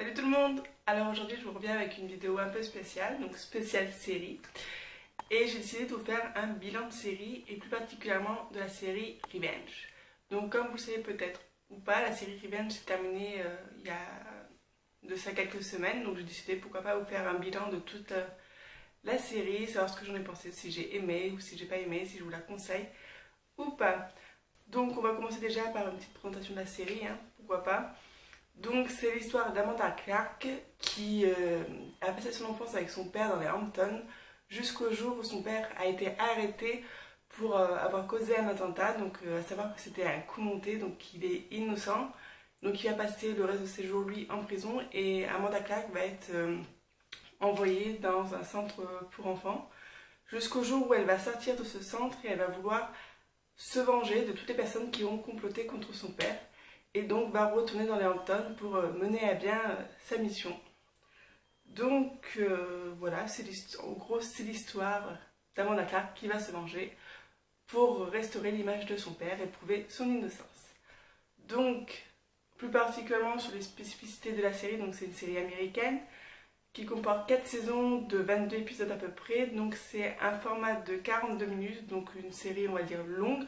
Salut tout le monde! Alors aujourd'hui je vous reviens avec une vidéo un peu spéciale, donc spéciale série. Et j'ai décidé de vous faire un bilan de série et plus particulièrement de la série Revenge. Donc comme vous le savez peut-être ou pas, la série Revenge s'est terminée il y a de ça quelques semaines. Donc j'ai décidé pourquoi pas vous faire un bilan de toute la série, savoir ce que j'en ai pensé, si j'ai aimé ou si j'ai pas aimé, si je vous la conseille ou pas. Donc on va commencer déjà par une petite présentation de la série, hein, pourquoi pas. Donc c'est l'histoire d'Amanda Clarke qui a passé son enfance avec son père dans les Hamptons jusqu'au jour où son père a été arrêté pour avoir causé un attentat, donc à savoir que c'était un coup monté, donc il est innocent, donc il va passer le reste de ses jours lui en prison et Amanda Clarke va être envoyée dans un centre pour enfants jusqu'au jour où elle va sortir de ce centre et elle va vouloir se venger de toutes les personnes qui ont comploté contre son père. Et donc va retourner dans les Hamptons pour mener à bien sa mission. Donc voilà, en gros c'est l'histoire d'Amanda Clarke qui va se venger pour restaurer l'image de son père et prouver son innocence. Donc plus particulièrement sur les spécificités de la série, donc c'est une série américaine qui comporte 4 saisons de 22 épisodes à peu près, donc c'est un format de 42 minutes, donc une série on va dire longue,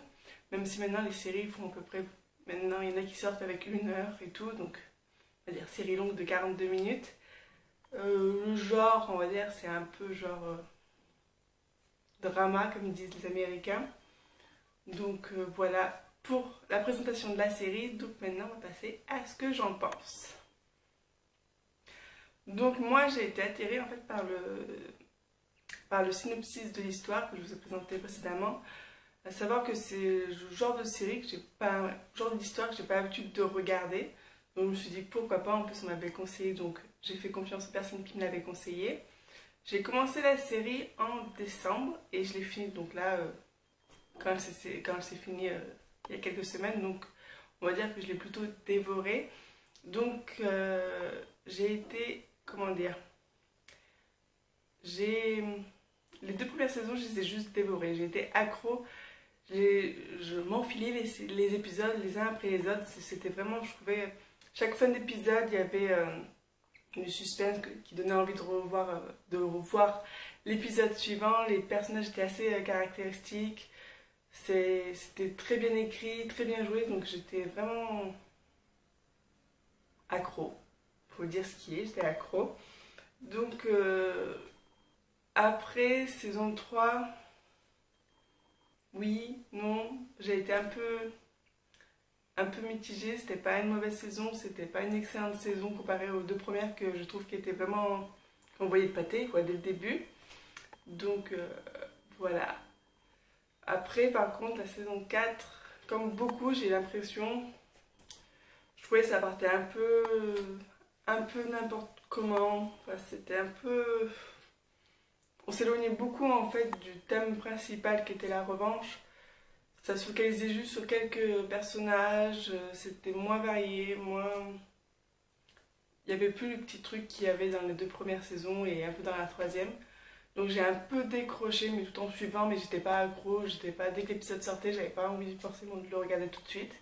même si maintenant les séries font à peu près... Maintenant, il y en a qui sortent avec 1 heure et tout, donc on va dire série longue de 42 minutes. Le genre, on va dire, c'est un peu genre drama, comme disent les Américains. Donc voilà pour la présentation de la série. Donc maintenant, on va passer à ce que j'en pense. Donc moi, j'ai été attirée en fait par le synopsis de l'histoire que je vous ai présenté précédemment. À savoir que c'est le genre de série que j'ai pas, genre d'histoire que j'ai pas l'habitude de regarder. Donc je me suis dit pourquoi pas, en plus on m'avait conseillé, donc j'ai fait confiance aux personnes qui me l'avaient conseillé. J'ai commencé la série en décembre et je l'ai finie donc là, quand elle s'est finie il y a quelques semaines, donc on va dire que je l'ai plutôt dévorée. Donc j'ai été, comment dire, les 2 premières saisons je les ai juste dévorées, j'ai été accro. Je m'enfilais les épisodes les uns après les autres. C'était vraiment, je trouvais, chaque fin d'épisode, il y avait du suspense qui donnait envie de revoir l'épisode suivant. Les personnages étaient assez caractéristiques. C'était très bien écrit, très bien joué, donc j'étais vraiment accro. Faut dire ce qui est, j'étais accro. Donc, après saison 3... Oui, non, j'ai été un peu mitigée, c'était pas une mauvaise saison, c'était pas une excellente saison comparée aux 2 premières que je trouve qui étaient vraiment envoyées de pâté quoi, dès le début. Donc voilà. Après par contre la saison 4, comme beaucoup j'ai l'impression, je trouvais que ça partait un peu n'importe comment, enfin, c'était un peu... On s'éloignait beaucoup en fait du thème principal qui était la revanche. Ça se focalisait juste sur quelques personnages, c'était moins varié, moins... Il n'y avait plus le petit truc qu'il y avait dans les 2 premières saisons et un peu dans la 3e. Donc j'ai un peu décroché, mais tout en suivant, mais j'étais pas accro, j'étais pas... Dès que l'épisode sortait, j'avais pas envie forcément de le regarder tout de suite.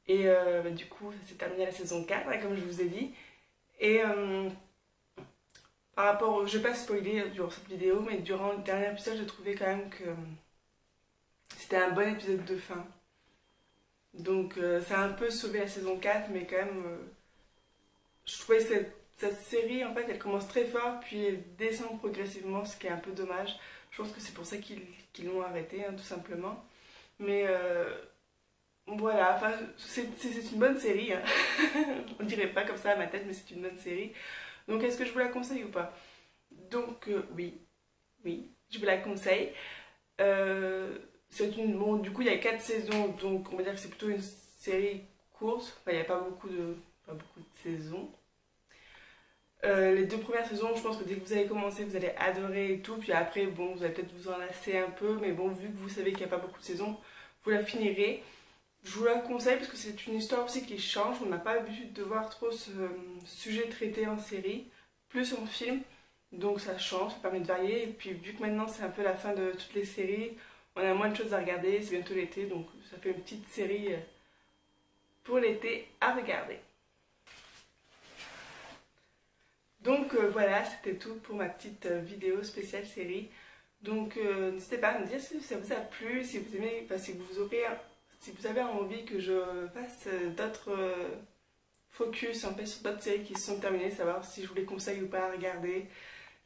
Et du coup, ça s'est terminé à la saison 4, hein, comme je vous ai dit. Et... par rapport au... Je vais pas spoiler durant cette vidéo, mais durant le dernier épisode, j'ai trouvé quand même que c'était un bon épisode de fin. Donc ça a un peu sauvé la saison 4, mais quand même, je trouvais cette série, en fait, elle commence très fort, puis elle descend progressivement, ce qui est un peu dommage. Je pense que c'est pour ça qu'ils l'ont arrêté, hein, tout simplement. Mais voilà, enfin, c'est une bonne série, hein. On dirait pas comme ça à ma tête, mais c'est une bonne série. Donc est-ce que je vous la conseille ou pas? Donc oui, je vous la conseille. Bon, du coup il y a 4 saisons, donc on va dire que c'est plutôt une série courte. Enfin, il n'y a pas beaucoup de saisons. Les 2 premières saisons, je pense que dès que vous allez commencer, vous allez adorer et tout. Puis après, bon, vous allez peut-être vous en lasser un peu, mais bon, vu que vous savez qu'il n'y a pas beaucoup de saisons, vous la finirez. Je vous la conseille parce que c'est une histoire aussi qui change. On n'a pas l'habitude de voir trop ce sujet traité en série, plus en film. Donc ça change, ça permet de varier. Et puis vu que maintenant c'est un peu la fin de toutes les séries, on a moins de choses à regarder. C'est bientôt l'été, donc ça fait une petite série pour l'été à regarder. Donc voilà, c'était tout pour ma petite vidéo spéciale série. Donc n'hésitez pas à me dire si ça vous a plu, si vous aimez, enfin, si vous avez envie que je fasse d'autres focus un peu sur d'autres séries qui se sont terminées, savoir si je vous les conseille ou pas à regarder,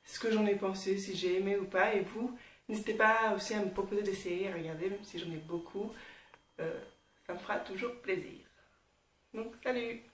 ce que j'en ai pensé, si j'ai aimé ou pas. Et vous, n'hésitez pas aussi à me proposer des séries à regarder, même si j'en ai beaucoup. Ça me fera toujours plaisir. Donc salut!